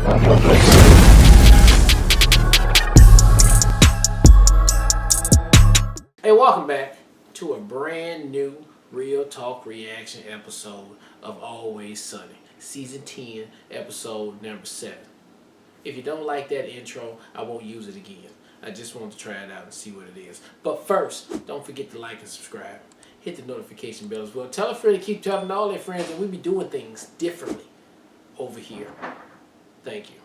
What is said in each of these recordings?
Hey, welcome back to a brand new Real Talk Reaction episode of Always Sunny, Season 10, Episode number 7. If you don't like that intro, I won't use it again. I just want to try it out and see what it is. But first, don't forget to like and subscribe. Hit the notification bell as well. Tell a friend to keep telling all their friends that we be doing things differently over here. Thank you.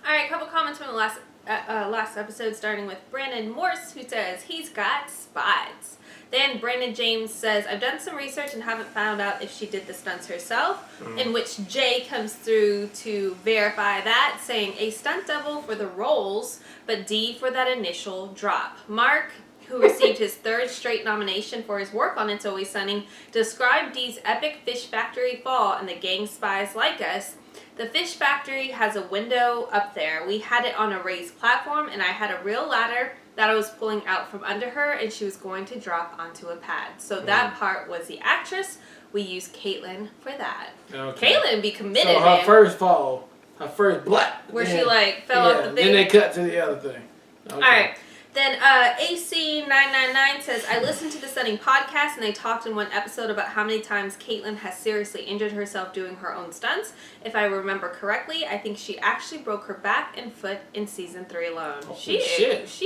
All right, a couple comments from the last episode, starting with Brandon Morse, who says he's got spots. Then Brandon James says, I've done some research and haven't found out if she did the stunts herself, in which Jay comes through to verify that, saying a stunt double for the roles, but D for that initial drop. Mark, who received his 3rd straight nomination for his work on It's Always Sunny, described D's epic fish factory fall and the gang spies like us. The fish factory has a window up there. We had it on a raised platform, and I had a real ladder that I was pulling out from under her, and she was going to drop onto a pad. So that part was the actress. We used Caitlin for that. Okay. Caitlin be committed, so her first fall, her first black. Where she like fell off the thing. Then they cut to the other thing. Okay. All right. Then AC999 says, I listened to the Sunning podcast and they talked in one episode about how many times Caitlin has seriously injured herself doing her own stunts. If I remember correctly, I think she actually broke her back and foot in season 3 alone. She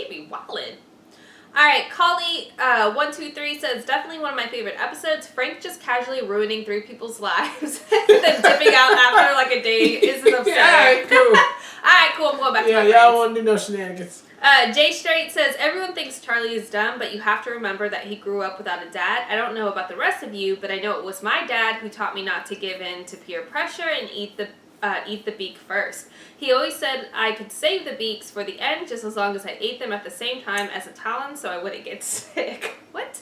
be wildin'. Alright, Collie123 says, definitely one of my favorite episodes. Frank just casually ruining 3 people's lives then dipping out after like a day isn't upsetting. Alright, cool. Alright, cool. I'm going back to my y'all won't do no shenanigans. Jay Straight says, everyone thinks Charlie is dumb, but you have to remember that he grew up without a dad. I don't know about the rest of you, but I know it was my dad who taught me not to give in to peer pressure and eat the beak first. He always said I could save the beaks for the end just as long as I ate them at the same time as a talon so I wouldn't get sick. What?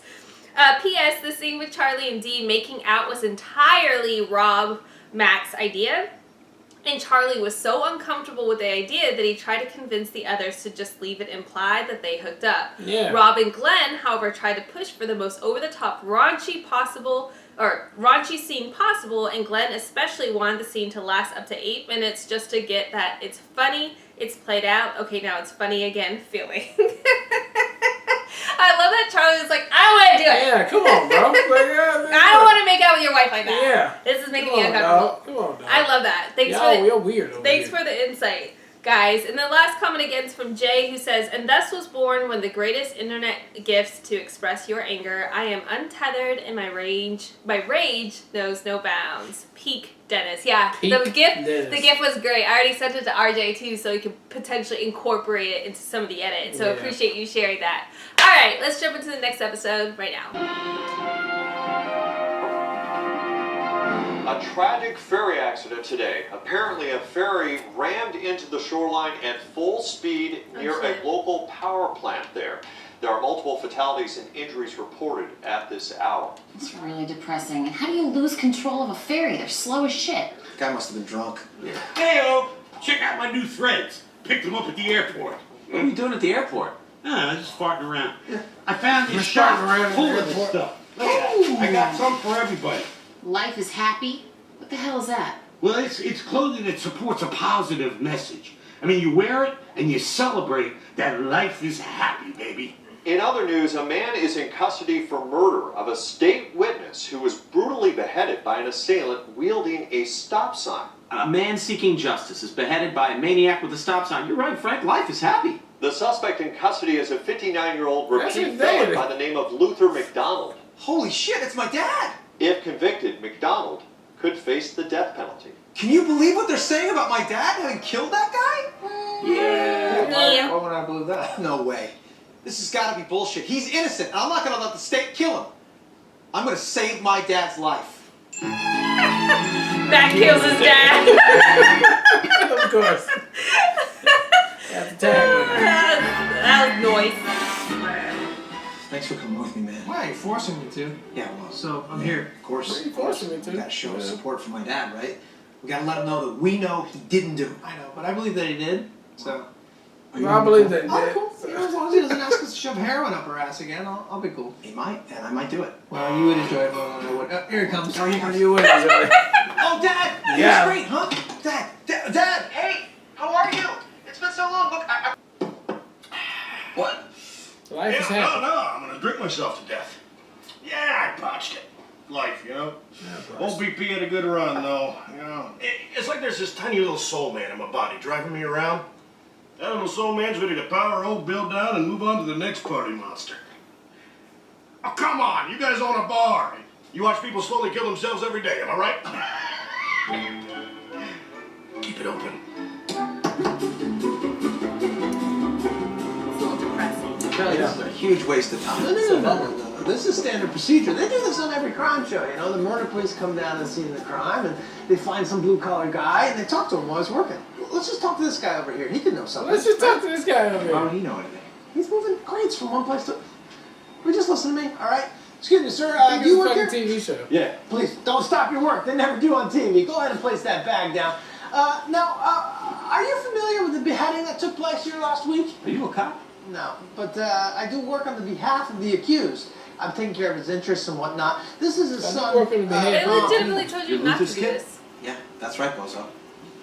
P.S. The scene with Charlie and Dee making out was entirely Rob Mac's idea. And Charlie was so uncomfortable with the idea that he tried to convince the others to just leave it implied that they hooked up. Yeah. Rob and Glenn, however, tried to push for the most over-the-top raunchy scene possible, and Glenn especially wanted the scene to last up to 8 minutes just to get that it's funny, it's played out, okay, now it's funny again feeling. I love that Charlie was like, I want to do it. Yeah, come on, bro. I don't want to make out with your wife like that. Yeah. This is making me uncomfortable. Come on, dog. I love that. You're weird over Thanks here. for the insight, guys. And the last comment again is from Jay, who says, and thus was born one of the greatest internet gifts to express your anger. I am untethered and my rage knows no bounds. Peak Dennis. Yeah, Peak the gift Dennis. was great. I already sent it to RJ too, so he could potentially incorporate it into some of the edits. So appreciate you sharing that. All right, let's jump into the next episode right now. A tragic ferry accident today. Apparently a ferry rammed into the shoreline at full speed near a local power plant there. There are multiple fatalities and injuries reported at this hour. It's really depressing. How do you lose control of a ferry? They're slow as shit. Guy must have been drunk. Hey-o! Check out my new threads. Picked them up at the airport. What are you doing at the airport? Ah, I'm just farting around. I found this You're shop farting around full in the of this airport. stuff. Look at that. I got some for everybody. Life is happy? What the hell is that? Well, it's clothing that supports a positive message. I mean, you wear it and you celebrate that life is happy, baby. In other news, a man is in custody for murder of a state witness who was brutally beheaded by an assailant wielding a stop sign. A man seeking justice is beheaded by a maniac with a stop sign. You're right, Frank. Life is happy. The suspect in custody is a 59-year-old That's repeat his felon daddy. by the name of Luther McDonald. Holy shit, it's my dad! If convicted, McDonald could face the death penalty. Can you believe what they're saying about my dad having killed that guy? Yeah. Why would I believe that? No way. This has got to be bullshit. He's innocent, and I'm not going to let the state kill him. I'm going to save my dad's life. That kills his dad. Of course. At the time. That was noise. Thanks for coming with me, man. Why are you forcing me to? Yeah, well, So, I'm here. Of course. What are you forcing me to? We got to show support for my dad, right? We got to let him know that we know he didn't do it. I know, but I believe that he did. So, I believe that. oh, cool. You know, as long as he doesn't ask us to shove heroin up her ass again, I'll be cool. He might, and I might do it. Well, you would enjoy it, but I don't know what. Here he comes. You would enjoy it. Oh, Dad! Yeah. He's great, huh? Dad! Hey, how on, look. What? Life is No, happy. no, I'm gonna drink myself to death. Yeah, I botched it. Life, you know? Old BP had a good run, though. You know, it's like there's this tiny little soul man in my body driving me around. That little soul man's ready to power old Bill down and move on to the next party monster. Oh, come on, you guys own a bar. You watch people slowly kill themselves every day, am I right? Keep it open. It's a little depressing. Apparently this is a huge waste of time. No. This is standard procedure. They do this on every crime show, you know. The murder police come down and see the crime, and they find some blue-collar guy, and they talk to him while he's working. Let's just talk to this guy over here. He can know something. Let's just talk to this guy over How here. do you know anything? He's moving crates from one place to... Will you just listen to me, all right? Excuse me, sir. I think Do you it's a work fucking here? TV show. Yeah. Please, don't stop your work. They never do on TV. Go ahead and place that bag down. Are you familiar with the beheading that took place here last week? Are you a cop? No, but I do work on the behalf of the accused. I'm taking care of his interests and whatnot. This is his I do son. work on the behalf They of- legitimately told you You're not to Luther's do kid? this. Yeah, that's right, Bozo.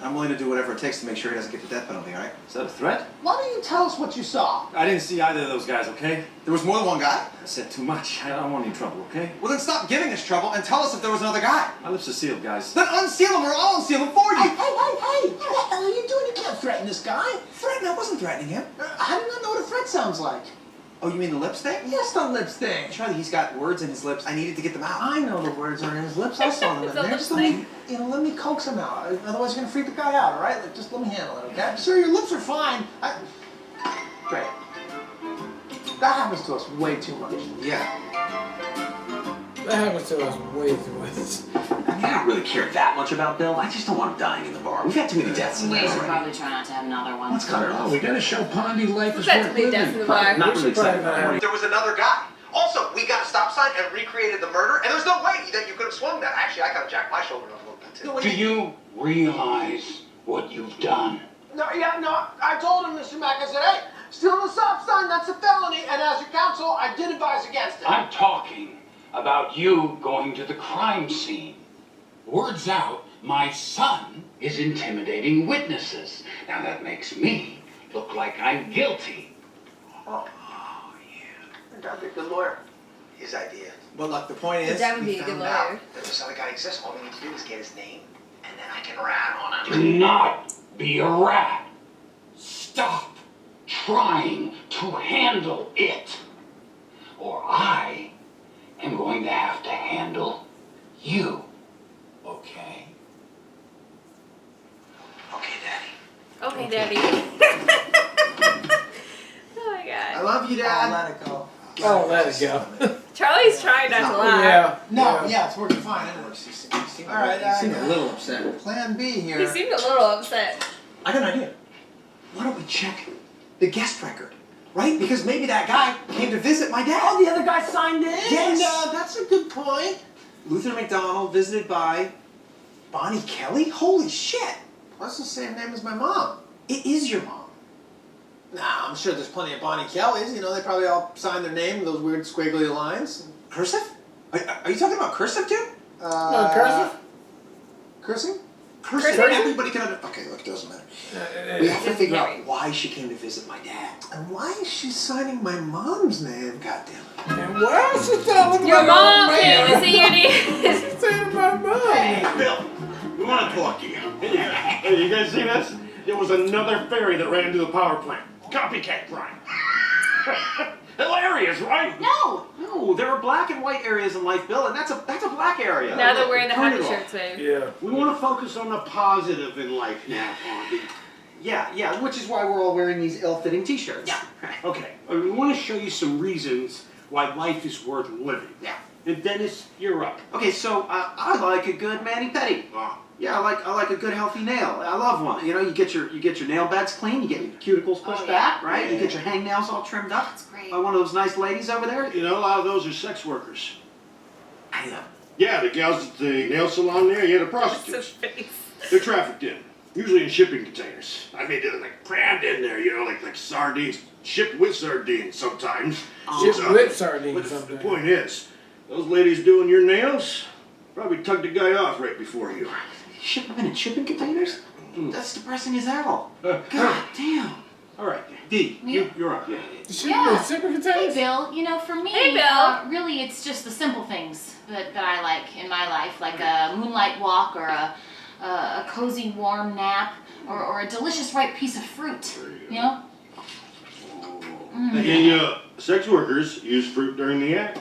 I'm willing to do whatever it takes to make sure he doesn't get the death penalty, all right? Is that a threat? Why don't you tell us what you saw? I didn't see either of those guys, okay? There was more than one guy? I said too much. I don't want any trouble, okay? Well, then stop giving us trouble and tell us if there was another guy. My lips are sealed, guys. Then unseal him or I'll unseal him for Hey, you. what the hell are you doing? You can't threaten this guy. Threaten? I wasn't threatening him. How do you not know what a threat sounds like? Oh, you mean the lips thing? Yes, the lips thing. Charlie, he's got words in his lips. I needed to get them out. I know the words are in his lips. I saw them in The there. lips Just let me coax him out. Otherwise, you're gonna freak the guy out. All right? Like, just let me handle it, okay? Sir, your lips are fine. Great. That happens to us way too much. Yeah. That happens to us way too much. I mean, I don't really care that much about Bill. I just don't want him dying in the bar. We've had too many deaths in We there should already. probably try not to have another one. Let's cut it Oh, off. we gotta show Pondy life is That's worth me, death in living. the bar. Not We really should excited probably about it. There was another guy. Also, we got a stop sign and recreated the murder, and there's no way that you could have swung that. Actually, I kind of jacked my shoulder up a little bit, too. Do you realize what you've done? No, I told him, Mr. Mack, I said, hey, stealing a stop sign, that's a felony, and as your counsel, I did advise against it. I'm talking about you going to the crime scene. Word's out, my son is intimidating witnesses. Now that makes me look like I'm guilty. Oh, that'd be a good lawyer. His idea. But look, the point His is, dad would we be a good found lawyer. out that this other guy exists. All we need to do is get his name, and then I can rat on Do him. not be a rat. Stop trying to handle it. Or I am going to have to handle you. Okay? Okay, Daddy. Okay, Daddy. Oh my I god. love you, Dad. Let it go. Oh, let it go. Charlie's trying not to laugh. Yeah. No, yeah, it's working fine. All right, He seemed a little upset. Plan B here. He seemed a little upset. I got an idea. Why don't we check the guest record, right? Because maybe that guy came to visit my dad. Oh, the other guy signed in? Yes. That's a good point. Luther McDonald visited by Bonnie Kelly? Holy shit! That's the same name as my mom. It is your mom. Nah, I'm sure there's plenty of Bonnie Kellys. You know, they probably all signed their name with those weird squiggly lines. Cursive? Are you talking about cursive too? No, cursive? Cursing? Cursive. Cursive? Everybody can okay, look, it doesn't matter. We have to figure out why she came to visit my dad. And why is she signing my mom's name? God damn it. And why else is that looking Your like mom old came to man? see your niece. She's saying about mom. Hey, Bill, we want to talk to you. Hey, you guys see this? There was another ferry that ran into the power plant. Copycat crime. Hilarious, right? No, there are black and white areas in life, Bill, and that's a black area. Now they're wearing the Turn happy it off. shirts, babe. Yeah. We want to focus on the positive in life now, Pondy. Yeah, which is why we're all wearing these ill-fitting t-shirts. Yeah. Okay, we want to show you some reasons why life is worth living. Yeah. And Dennis, you're up. Okay, so I like a good mani-pedi. Oh. Yeah, I like a good healthy nail. I love one. You know, you get your nail beds clean, you get your cuticles pushed back, right? You get your hangnails all trimmed up. That's great. By one of those nice ladies over there. You know, a lot of those are sex workers. I know. Yeah, the gals at the nail salon there, yeah, the What's his prostitutes. face? They're trafficked in. Usually in shipping containers. I mean, they're like crammed in there, you know, like sardines. Shipped with sardines sometimes. Shipped So, with sardines But the sometimes. point is, those ladies doing your nails probably tugged a guy off right before you. Ship them in shipping containers? That's depressing as hell. God damn. All right, D, you're up. Yeah. Yeah. Super Hey, containers? Bill. You know, for me, Hey, Bill. really, it's just the simple things that I like in my life, like a moonlight walk or a cozy warm nap or a delicious ripe piece of fruit. You know? And sex workers use fruit during the act.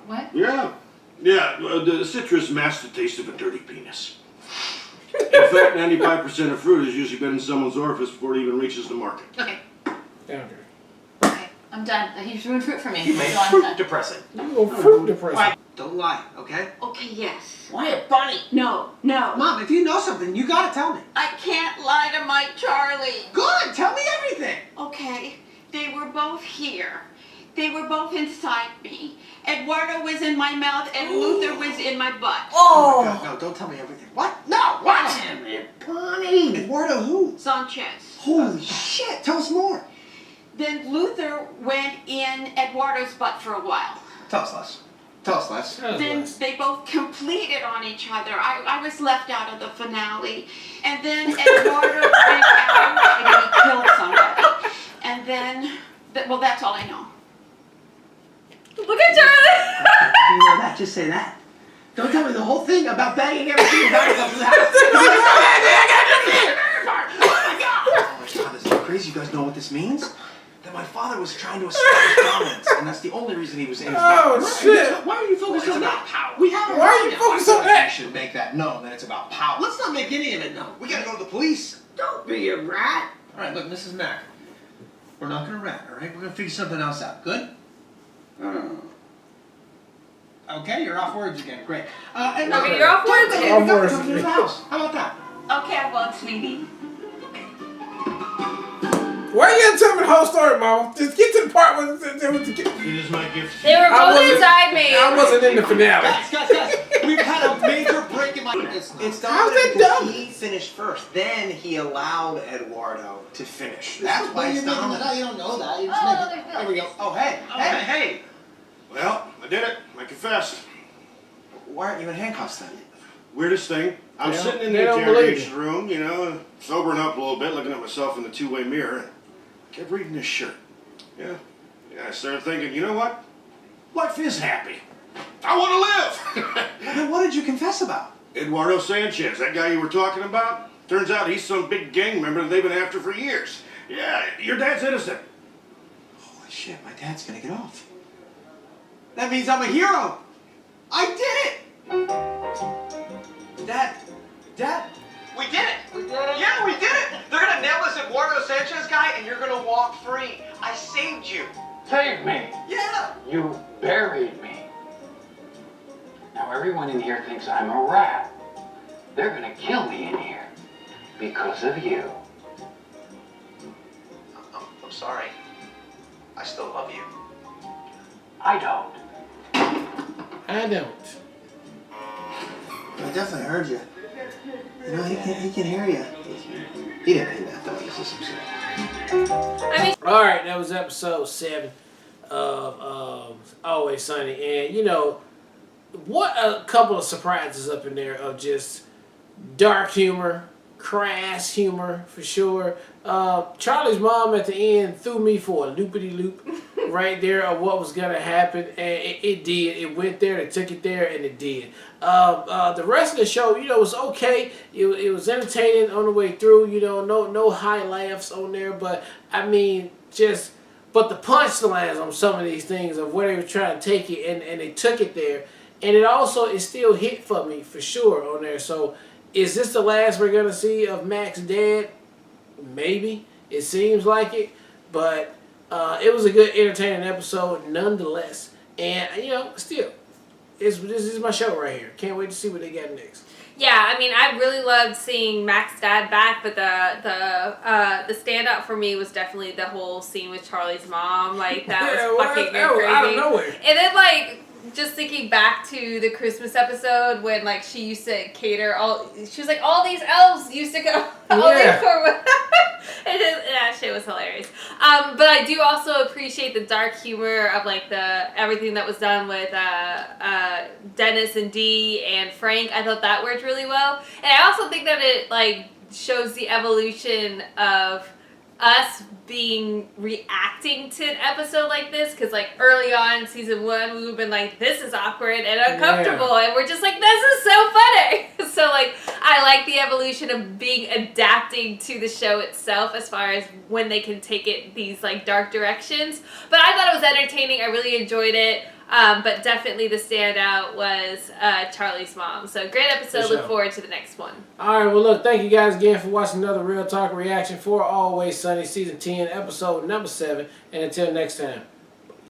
What? Yeah. Yeah, the citrus masks the taste of a dirty penis. In fact, 95% of fruit has usually been in someone's orifice before it even reaches the market. Okay. Okay. Okay. I'm done. He's ruined fruit for me. You made So I'm fruit done. depressing. You go fruit depressing. Why? Don't lie, okay? Okay, yes. Why, Bonnie? No. Mom, if you know something, you gotta tell me. I can't lie to my Charlie. Good, tell me everything. Okay, they were both here. They were both inside me. Eduardo was in my mouth and Luther was in my butt. Oh my God, no, don't tell me everything. What? No, what? Damn it, Bonnie. Eduardo who? Sanchez. Holy shit, tell us more. Then Luther went in Eduardo's butt for a while. Tell us less. Tell us less. Then they both completed on each other. I was left out of the finale. And then Eduardo went out and he killed somebody. And then, well, that's all I know. Look at Charlie! You know that, just say that. Don't tell me the whole thing about banging every single guy who comes to the house. Oh my God, this is crazy. You guys know what this means? That my father was trying to establish dominance, and that's the only reason he was in his Oh, shit. Why are you focused on that? Power. We have Why are you focused on that? You should make that known that it's about power. Let's not make any of it known. We gotta go to the police. Don't be a rat. All right, look, Mrs. Mack. We're not gonna rat, all right? We're gonna figure something else out. Good? Okay, you're off words again. Great. And Okay, you're off words again. Come to the house. How about that? Okay, I won't, sweetie. Why you gotta tell me the whole story, Mama? Just get to the part where It is my gift. They were I both wasn't- inside me. I wasn't in the finale. Guys, we've had a major break in my... It's How's dominant that because dumb? he finished first. Then he allowed Eduardo to finish. That's Well, why it's you're making dominant. it up. You don't know that. You just Oh, make there's Bill. There we go. Oh, hey. Hey. Well, I did it. I confessed. Why aren't you in handcuffs then? Weirdest thing. I'm They don't- sitting in they the don't believe interrogation room, sobering up a little bit, looking at myself in the two-way mirror. I kept reading this shirt. Yeah, I started thinking, you know what? Life is happy. I want to live! Then what did you confess about? Eduardo Sanchez, that guy you were talking about, turns out he's some big gang member that they've been after for years. Yeah, your dad's innocent. Holy shit, my dad's gonna get off. That means I'm a hero. I did it! Dad? We did it. Yeah, we did it. They're gonna nail this Eduardo Sanchez guy, and you're gonna walk free. I saved you. Save me. Yeah. You buried me. Now everyone in here thinks I'm a rat. They're gonna kill me in here because of you. I'm sorry. I still love you. I don't. I don't. I definitely heard you. You know, he can hear you. He didn't mean that, though. This is some shit. I mean, All right, that was episode 7 of Always Sunny, and what a couple of surprises up in there of just dark humor, crass humor for sure. Charlie's mom at the end threw me for a loopity-loop right there of what was gonna happen, and it did. It went there, it took it there, and it did. The rest of the show, was okay. It was entertaining on the way through. No high laughs on there, but I mean, but the punchlines on some of these things of where they were trying to take it, and they took it there, and it still hit for me for sure on there. So, is this the last we're gonna see of Mac's dad? Maybe. It seems like it, but it was a good, entertaining episode nonetheless. And still, this is my show right here. Can't wait to see what they got next. yeah, I mean, I really loved seeing Mac's dad back, but the standout for me was definitely the whole scene with Charlie's mom. Like, that was fucking that was crazy. out of nowhere. And then, just thinking back to the Christmas episode when, she used to cater she was like, all these elves used to go, all these poor that shit was hilarious. But I do also appreciate the dark humor of, everything that was done with Dennis and Dee and Frank. I thought that worked really well. And I also think that it, shows the evolution of us reacting to an episode like this, because like early on in season 1 we would have been like, this is awkward and uncomfortable, and we're just like, this is so funny. So like I like the evolution of being adapting to the show itself as far as when they can take it these like dark directions. But I thought it was entertaining. I really enjoyed it. But definitely the standout was Charlie's mom. So great episode. Look forward to the next one. All right. Well, look, thank you guys again for watching another Real Talk reaction for Always Sunny Season 10, Episode number 7. And until next time.